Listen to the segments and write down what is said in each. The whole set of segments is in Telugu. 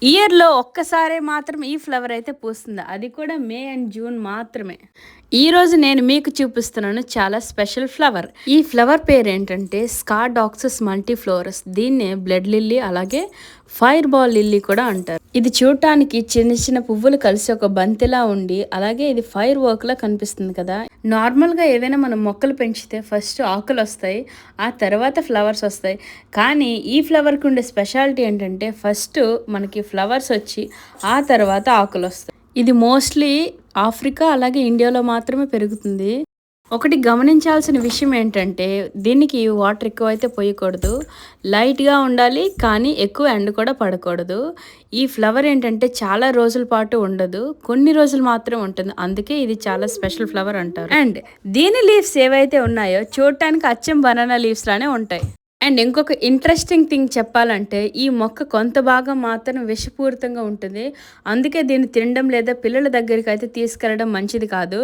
ఇయర్‌లో ఒక్కసారే మాత్రం ఈ ఫ్లవర్ అయితే పూస్తుంది. అది కూడా మే అండ్ జూన్ మాత్రమే. ఈరోజు నేను మీకు చూపిస్తున్నాను చాలా స్పెషల్ ఫ్లవర్. ఈ ఫ్లవర్ పేరేంటంటే స్కాడాక్సిస్ మల్టీఫ్లోరస్. దీన్నే బ్లడ్ లిల్లీ అలాగే ఫైర్ బాల్ లిల్లీ కూడా అంటారు. ఇది చూడటానికి చిన్న చిన్న పువ్వులు కలిసి ఒక బంతిలా ఉండి అలాగే ఇది ఫైర్ వర్క్ లా కనిపిస్తుంది కదా. నార్మల్గా ఏవైనా మనం మొక్కలు పెంచితే ఫస్ట్ ఆకులు వస్తాయి, ఆ తర్వాత ఫ్లవర్స్ వస్తాయి. కానీ ఈ ఫ్లవర్కి ఉండే స్పెషాలిటీ ఏంటంటే ఫస్ట్ మనకి ఫ్లవర్స్ వచ్చి ఆ తర్వాత ఆకులు వస్తాయి. ఇది మోస్ట్లీ ఆఫ్రికా అలాగే ఇండియాలో మాత్రమే పెరుగుతుంది. ఒకటి గమనించాల్సిన విషయం ఏంటంటే దీనికి వాటర్ ఎక్కువైతే పోయకూడదు, లైట్గా ఉండాలి, కానీ ఎక్కువ ఎండ కూడా పడకూడదు. ఈ ఫ్లవర్ ఏంటంటే చాలా రోజుల పాటు ఉండదు, కొన్ని రోజులు మాత్రం ఉంటుంది. అందుకే ఇది చాలా స్పెషల్ ఫ్లవర్ అంటారు. అండ్ దీని లీవ్స్ ఏవైతే ఉన్నాయో చూడటానికి అచ్చం బనానా లీవ్స్ లానే ఉంటాయి. అండ్ ఇంకొక ఇంట్రెస్టింగ్ థింగ్ చెప్పాలంటే ఈ మొక్క కొంత భాగం మాత్రం విషపూరితంగా ఉంటుంది. అందుకే దీన్ని తినడం లేదా పిల్లల దగ్గరికి అయితే తీసుకెళ్ళడం మంచిది కాదు.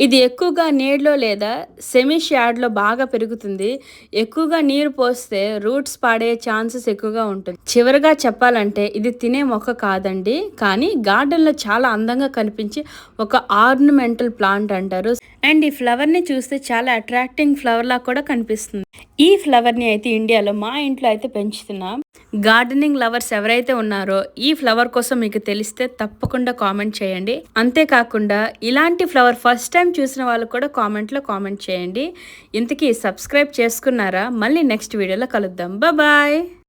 ఇది ఎక్కువగా నీడలో లేదా సెమీ షాడ్లో బాగా పెరుగుతుంది. ఎక్కువగా నీరు పోస్తే రూట్స్ పాడే ఛాన్సెస్ ఎక్కువగా ఉంటుంది. చివరిగా చెప్పాలంటే ఇది తినే మొక్క కాదండి, కానీ గార్డెన్లో చాలా అందంగా కనిపించి ఒక ఆర్నమెంటల్ ప్లాంట్ అంటారు. అండ్ ఈ ఫ్లవర్ని చూస్తే చాలా అట్రాక్టింగ్ ఫ్లవర్ లా కూడా కనిపిస్తుంది. ఈ ఫ్లవర్ని అయితే ఇండియాలో మా ఇంట్లో అయితే పెంచుతున్నాం. గార్డెనింగ్ లవర్స్ ఎవరైతే ఉన్నారో ఈ ఫ్లవర్ కోసం మీకు తెలిస్తే తప్పకుండా కామెంట్ చేయండి. అంతేకాకుండా ఇలాంటి ఫ్లవర్ ఫస్ట్ టైం చూసిన వాళ్ళు కూడా కామెంట్లో కామెంట్ చేయండి. ఇంతకీ సబ్స్క్రైబ్ చేసుకున్నారా? మళ్ళీ నెక్స్ట్ వీడియోలో కలుద్దాం. బాయ్.